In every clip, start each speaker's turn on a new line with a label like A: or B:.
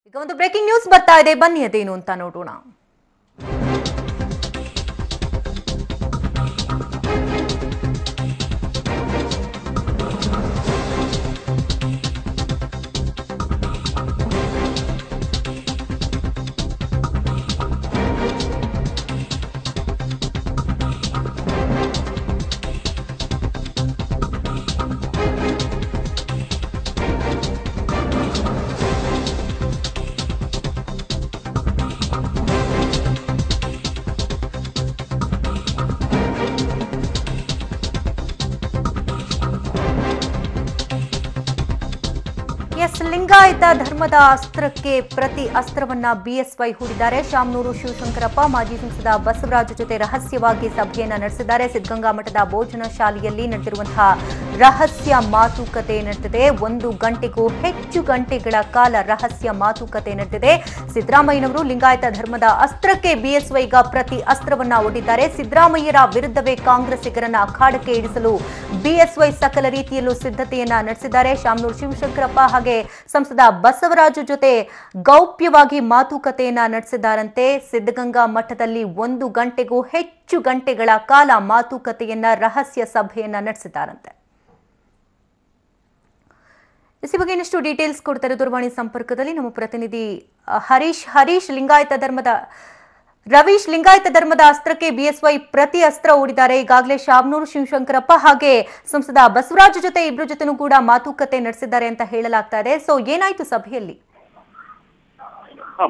A: ಈಗ ಒಂದು breaking news ಬರ್ತಾ ಇದೆ, ಬನ್ನಿ ಅದೇನು ಅಂತ ನೋಡೋಣ. ಲಿಂಗಾಯತ ಧರ್ಮದ ಅಸ್ತ್ರಕ್ಕೆ ಪ್ರತಿ ಅಸ್ತ್ರವನ್ನ ಬಿಎಸ್ವೈ ಹೂಡಿದ್ದಾರೆ. ಶಾಮನೂರು ಶಿವಶಂಕರಪ್ಪ ಮಾಜಿ ಸಂಸದ ಬಸವರಾಜ ಜೊತೆ ರಹಸ್ಯವಾಗಿ ಸಭೆಯನ್ನ ನಡೆಸಿದ್ದಾರೆ. ಸಿದ್ಧಗಂಗಾ ಮಠದ ಭೋಜನ ಶಾಲೆಯಲ್ಲಿ ನಡೆದಿರುವಂತಹ ರಹಸ್ಯ ಮಾತುಕತೆ ನಡೆದಿದೆ. 1 ಗಂಟೆಗೂ ಹೆಚ್ಚು ಗಂಟೆಗಳ ಕಾಲ ರಹಸ್ಯ ಮಾತುಕತೆ ನಡೆದಿದೆ. ಸಿದ್ದರಾಮಯ್ಯನವರು ಲಿಂಗಾಯತ ಧರ್ಮದ ಅಸ್ತ್ರಕ್ಕೆ ಬಿಎಸ್ವೈ ಈಗ ಪ್ರತಿ ಅಸ್ತ್ರವನ್ನ ಒಡ್ಡಿದ್ದಾರೆ. ಸಿದ್ದರಾಮಯ್ಯರ ವಿರುದ್ಧವೇ ಕಾಂಗ್ರೆಸ್ಸಿಗರನ್ನ ಅಖಾಡಕ್ಕೆ ಇಳಿಸಲು ಬಿಎಸ್ವೈ ಸಕಲ ರೀತಿಯಲ್ಲೂ ಸಿದ್ಧತೆಯನ್ನ ನಡೆಸಿದ್ದಾರೆ. ಶಾಮನೂರು ಶಿವಶಂಕರಪ್ಪ ಹಾಗೆ ಸಂಸದ ಬಸವರಾಜು ಜೊತೆ ಗೌಪ್ಯವಾಗಿ ಮಾತುಕತೆಯನ್ನ ನಡೆಸಿದ್ದಾರಂತೆ. ಸಿದ್ಧಗಂಗಾ ಮಠದಲ್ಲಿ 1 ಗಂಟೆಗೂ ಹೆಚ್ಚು ಗಂಟೆಗಳ ಕಾಲ ಮಾತುಕತೆಯನ್ನ ರಹಸ್ಯ ಸಭೆಯನ್ನ ನಡೆಸಿದ್ದಾರಂತೆ. ಈ ಬಗ್ಗೆ ಇನ್ನಷ್ಟು ಡೀಟೇಲ್ಸ್ ಕೊಡ್ತಾರೆ ದೂರವಾಣಿ ಸಂಪರ್ಕದಲ್ಲಿ ನಮ್ಮ ಪ್ರತಿನಿಧಿ ಹರೀಶ್. ರವೀಶ್, ಲಿಂಗಾಯತ ಧರ್ಮದ ಅಸ್ತ್ರಕ್ಕೆ ಬಿಎಸ್ವೈ ಪ್ರತಿ ಅಸ್ತ್ರ ಹೂಡಿದ್ದಾರೆ. ಈಗಾಗಲೇ ಶಾಮನೂರು ಶಿವಶಂಕರಪ್ಪ ಹಾಗೆ ಸಂಸದ ಬಸವರಾಜ ಜೊತೆ ಇಬ್ಬರ ಜೊತೆನೂ ಕೂಡ ಮಾತುಕತೆ ನಡೆಸಿದ್ದಾರೆ ಅಂತ ಹೇಳಲಾಗ್ತಾ ಇದೆ. ಸೊ ಏನಾಯ್ತು ಸಭೆಯಲ್ಲಿ?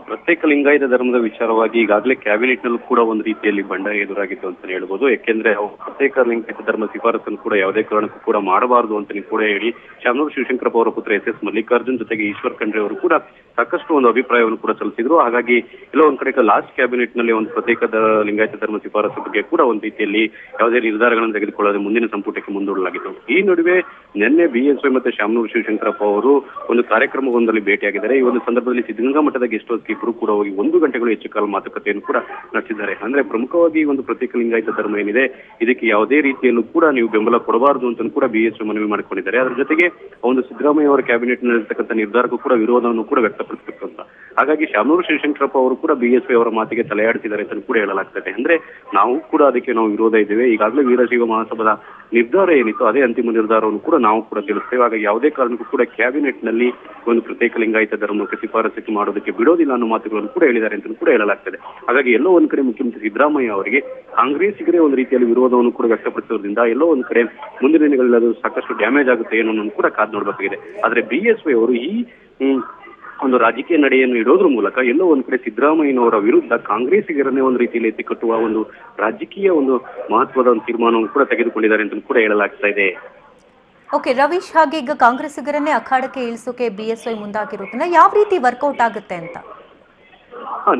B: ಪ್ರತ್ಯೇಕ ಲಿಂಗಾಯತ ಧರ್ಮದ ವಿಚಾರವಾಗಿ ಈಗಾಗಲೇ ಕ್ಯಾಬಿನೆಟ್ ನಲ್ಲೂ ಕೂಡ ಒಂದು ರೀತಿಯಲ್ಲಿ ಬಂಡಾಯ ಎದುರಾಗಿತ್ತು ಅಂತ ಹೇಳ್ಬೋದು. ಯಾಕೆಂದ್ರೆ ಪ್ರತ್ಯೇಕ ಲಿಂಗಾಯತ ಧರ್ಮ ಶಿಫಾರಸನ್ನು ಕೂಡ ಯಾವುದೇ ಕಾರಣಕ್ಕೂ ಕೂಡ ಮಾಡಬಾರದು ಅಂತ ಕೂಡ ಹೇಳಿ ಶಾಮನೂರು ಶಿವಶಂಕರಪ್ಪ ಅವರ ಪುತ್ರ ಎಸ್ ಮಲ್ಲಿಕಾರ್ಜುನ್ ಜೊತೆಗೆ ಈಶ್ವರ್ ಖಂಡ್ರೆ ಅವರು ಕೂಡ ಸಾಕಷ್ಟು ಒಂದು ಅಭಿಪ್ರಾಯವನ್ನು ಕೂಡ ಸಲ್ಲಿಸಿದ್ರು. ಹಾಗಾಗಿ ಎಲ್ಲೋ ಒಂದ್ ಕಡೆ ಲಾಸ್ಟ್ ಕ್ಯಾಬಿನೆಟ್ ನಲ್ಲಿ ಒಂದು ಪ್ರತ್ಯೇಕ ಲಿಂಗಾಯತ ಧರ್ಮ ಶಿಫಾರಸು ಬಗ್ಗೆ ಕೂಡ ಒಂದು ರೀತಿಯಲ್ಲಿ ಯಾವುದೇ ನಿರ್ಧಾರಗಳನ್ನು ತೆಗೆದುಕೊಳ್ಳದೆ ಮುಂದಿನ ಸಂಪುಟಕ್ಕೆ ಮುಂದೂಡಲಾಗಿತ್ತು. ಈ ನಡುವೆ ನಿನ್ನೆ ಬಿಎಸ್ವೈ ಮತ್ತೆ ಶಾಮನೂರು ಶಿವಶಂಕರಪ್ಪ ಅವರು ಒಂದು ಕಾರ್ಯಕ್ರಮವೊಂದರಲ್ಲಿ ಭೇಟಿಯಾಗಿದ್ದಾರೆ. ಈ ಒಂದು ಸಂದರ್ಭದಲ್ಲಿ ಸಿದ್ಧಗಂಗಾ ಮಠದ ಗೆಸ್ಟ್ ಹೌಸ್ ಇಬ್ಬರು ಕೂಡ ಹೋಗಿ 1 ಗಂಟೆಗಳು ಹೆಚ್ಚು ಕಾಲ ಮಾತುಕತೆಯನ್ನು ಕೂಡ ನಡೆಸಿದ್ದಾರೆ. ಅಂದ್ರೆ ಪ್ರಮುಖವಾಗಿ ಒಂದು ಪ್ರತ್ಯೇಕ ಲಿಂಗಾಯತ ಧರ್ಮ ಏನಿದೆ ಇದಕ್ಕೆ ಯಾವುದೇ ರೀತಿಯಲ್ಲೂ ಕೂಡ ನೀವು ಬೆಂಬಲ ಕೊಡಬಾರದು ಅಂತ ಕೂಡ ಬಿಎಸ್ವೈ ಮನವಿ ಮಾಡಿಕೊಂಡಿದ್ದಾರೆ. ಅದರ ಜೊತೆಗೆ ಒಂದು ಸಿದ್ದರಾಮಯ್ಯ ಅವರ ಕ್ಯಾಬಿನೆಟ್ ನಲ್ಲಿರ್ತಕ್ಕಂಥ ನಿರ್ಧಾರಕ್ಕೂ ಕೂಡ ವಿರೋಧವನ್ನು ಕೂಡ ವ್ಯಕ್ತಪಡಿಸಬೇಕು ಅಂತ. ಹಾಗಾಗಿ ಶಾಮನೂರು ಶಿವಶಂಕರಪ್ಪ ಅವರು ಕೂಡ ಬಿಎಸ್ವೈ ಅವರ ಮಾತಿಗೆ ತಲೆಯಾಡಿಸಿದ್ದಾರೆ ಅಂತ ಕೂಡ ಹೇಳಲಾಗ್ತದೆ. ಅಂದ್ರೆ ನಾವು ಕೂಡ ಅದಕ್ಕೆ ನಾವು ವಿರೋಧ ಇದ್ದೇವೆ. ಈಗಾಗಲೇ ವೀರಶೈವ ಮಹಾಸಭಾದ ನಿರ್ಧಾರ ಏನಿತ್ತು ಅದೇ ಅಂತಿಮ ನಿರ್ಧಾರವನ್ನು ಕೂಡ ನಾವು ಕೂಡ ತಿಳಿಸ್ತೇವೆ. ಹಾಗಾಗಿ ಯಾವುದೇ ಕಾರಣಕ್ಕೂ ಕೂಡ ಕ್ಯಾಬಿನೆಟ್ ನಲ್ಲಿ ಒಂದು ಪ್ರತ್ಯೇಕ ಲಿಂಗಾಯತ ಧರ್ಮಕ್ಕೆ ಶಿಫಾರಸು ಮಾಡೋದಕ್ಕೆ ಬಿಡೋದಿಲ್ಲ ಅನ್ನೋ ಮಾತುಗಳನ್ನು ಕೂಡ ಹೇಳಿದ್ದಾರೆ ಅಂತ ಕೂಡ ಹೇಳಲಾಗ್ತದೆ. ಹಾಗಾಗಿ ಎಲ್ಲೋ ಒಂದ್ ಕಡೆ ಮುಖ್ಯಮಂತ್ರಿ ಸಿದ್ದರಾಮಯ್ಯ ಅವರಿಗೆ ಕಾಂಗ್ರೆಸ್ಸಿಗರೇ ಒಂದು ರೀತಿಯಲ್ಲಿ ವಿರೋಧವನ್ನು ಕೂಡ ವ್ಯಕ್ತಪಡಿಸೋದ್ರಿಂದ ಎಲ್ಲೋ ಒಂದ್ ಕಡೆ ಮುಂದಿನ ದಿನಗಳಲ್ಲಿ ಅದು ಸಾಕಷ್ಟು ಡ್ಯಾಮೇಜ್ ಆಗುತ್ತೆ ಏನೋ ಕೂಡ ಕಾದ್ ನೋಡ್ಬೇಕಾಗಿದೆ. ಆದ್ರೆ ಬಿಎಸ್ವೈ ಅವರು ಈ ಒಂದು ರಾಜಕೀಯ ನಡೆಯನ್ನು ಇಡೋದ್ರ ಮೂಲಕ ಎಲ್ಲೋ ಒಂದ್ ಕಡೆ ಸಿದ್ದರಾಮಯ್ಯನವರ ವಿರುದ್ಧ ಕಾಂಗ್ರೆಸ್ಸಿಗರನ್ನೇ ಒಂದು ರೀತಿಯಲ್ಲಿ ಎತ್ತಿಕಟ್ಟುವ ಒಂದು ರಾಜಕೀಯ ಒಂದು ಮಹತ್ವದ ಒಂದು ತೀರ್ಮಾನವನ್ನು ಕೂಡ ತೆಗೆದುಕೊಂಡಿದ್ದಾರೆ ಅಂತ ಕೂಡ ಹೇಳಲಾಗ್ತಾ ಇದೆ.
A: ಓಕೆ ರವೀಶ್, ಹಾಗೆ ಈಗ ಕಾಂಗ್ರೆಸ್ಸಿಗರನ್ನೇ ಅಖಾಡಕ್ಕೆ ಇಳಿಸೋಕೆ ಬಿಎಸ್ವೈ ಮುಂದಾಗಿರೋದನ್ನ ಯಾವ ರೀತಿ ವರ್ಕೌಟ್ ಆಗುತ್ತೆ ಅಂತ?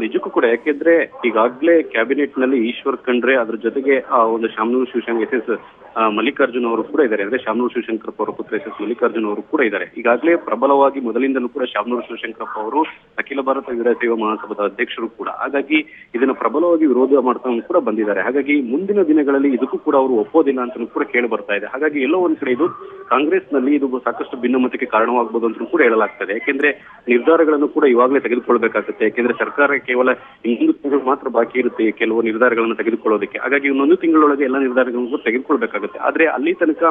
B: ನಿಜಕ್ಕೂ ಕೂಡ. ಯಾಕೆಂದ್ರೆ ಈಗಾಗಲೇ ಕ್ಯಾಬಿನೆಟ್ ನಲ್ಲಿ ಈಶ್ವರ್ ಖಂಡ್ರೆ ಅದ್ರ ಜೊತೆಗೆ ಒಂದು ಶಾಮನೂರು ಶಿವಶಂಕರ್ ಎಸ್ ಮಲ್ಲಿಕಾರ್ಜುನ್ ಅವರು ಕೂಡ ಇದ್ದಾರೆ. ಅಂದ್ರೆ ಶಾಮನೂರು ಶಿವಶಂಕರಪ್ಪ ಅವರ ಪುತ್ರ ಎಸ್ ಮಲ್ಲಿಕಾರ್ಜುನ್ ಅವರು ಕೂಡ ಇದ್ದಾರೆ. ಈಗಾಗಲೇ ಪ್ರಬಲವಾಗಿ ಮೊದಲಿಂದಲೂ ಕೂಡ ಶಾಮನೂರು ಶಿವಶಂಕರಪ್ಪ ಅವರು ಅಖಿಲ ಭಾರತ ವೀರಶೈವ ಮಹಾಸಭಾದ ಅಧ್ಯಕ್ಷರು ಕೂಡ. ಹಾಗಾಗಿ ಇದನ್ನ ಪ್ರಬಲವಾಗಿ ವಿರೋಧ ಮಾಡ್ತಾ ಕೂಡ ಬಂದಿದ್ದಾರೆ. ಹಾಗಾಗಿ ಮುಂದಿನ ದಿನಗಳಲ್ಲಿ ಇದಕ್ಕೂ ಕೂಡ ಅವರು ಒಪ್ಪೋದಿಲ್ಲ ಅಂತ ಕೂಡ ಕೇಳಿ ಬರ್ತಾ ಇದೆ. ಹಾಗಾಗಿ ಎಲ್ಲೋ ಒಂದ್ ಕಡೆ ಇದು ಕಾಂಗ್ರೆಸ್ ನಲ್ಲಿ ಇದು ಸಾಕಷ್ಟು ಭಿನ್ನಮತಕ್ಕೆ ಕಾರಣವಾಗಬಹುದು ಅಂತ ಕೂಡ ಹೇಳಲಾಗ್ತದೆ. ಯಾಕೆಂದ್ರೆ ನಿರ್ಧಾರಗಳನ್ನು ಕೂಡ ಇವಾಗಲೇ ತೆಗೆದುಕೊಳ್ಬೇಕಾಗುತ್ತೆ. ಯಾಕೆಂದ್ರೆ ಸರ್ಕಾರ ಕೇವಲ 1 ತಿಂಗಳು ಮಾತ್ರ ಬಾಕಿ ಇರುತ್ತೆ ಕೆಲವು ನಿರ್ಧಾರಗಳನ್ನು ತೆಗೆದುಕೊಳ್ಳೋದಕ್ಕೆ. ಹಾಗಾಗಿ 1 ತಿಂಗಳೊಳಗೆ ಎಲ್ಲ ನಿರ್ಧಾರಗಳನ್ನು ತೆಗೆದುಕೊಳ್ಬೇಕಾಗುತ್ತೆ. ಆದ್ರೆ ಅಲ್ಲಿ ತನಕ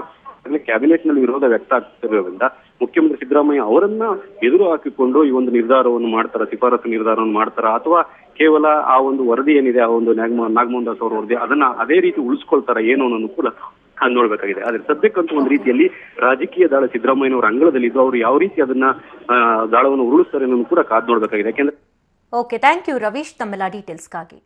B: ಕ್ಯಾಬಿನೆಟ್ ನಲ್ಲಿ ವಿರೋಧ ವ್ಯಕ್ತ ಆಗ್ತಿರೋದ್ರಿಂದ ಮುಖ್ಯಮಂತ್ರಿ ಸಿದ್ದರಾಮಯ್ಯ ಅವರನ್ನ ಎದುರು ಹಾಕಿಕೊಂಡು ಈ ಒಂದು ನಿರ್ಧಾರವನ್ನು ಮಾಡ್ತಾರ, ಶಿಫಾರಸು ನಿರ್ಧಾರವನ್ನು ಮಾಡ್ತಾರ, ಅಥವಾ ಕೇವಲ ಆ ಒಂದು ವರದಿ ಏನಿದೆ ಆ ಒಂದು ನಾಗಮೋಹನ್ ದಾಸ್ ಅವರ ವರದಿ ಅದನ್ನ ಅದೇ ರೀತಿ ಉಳಿಸ್ಕೊಳ್ತಾರ ಏನೋ ಅನ್ನೋದು ಕೂಡ ನೋಡ್ಬೇಕಾಗಿದೆ. ಆದ್ರೆ ಸದ್ಯಕ್ಕಂತೂ ಒಂದು ರೀತಿಯಲ್ಲಿ ರಾಜಕೀಯ ದಾಳ ಸಿದ್ದರಾಮಯ್ಯನವರ ಅಂಗಳದಲ್ಲಿ ಇದ್ದು ಅವರು ಯಾವ ರೀತಿ ಅದನ್ನ ದಾಳವನ್ನು ಉರುಳಿಸ್ತಾರೆ ಅನ್ನೋದು ಕೂಡ ಕಾದ್ ನೋಡ್ಬೇಕಾಗಿದೆ. ಯಾಕೆಂದ್ರೆ
A: ಓಕೆ, ಥ್ಯಾಂಕ್ ಯು ರವೀಶ್ ತಮ್ಮೆಲ್ಲ ಡೀಟೇಲ್ಸ್ಗಾಗಿ.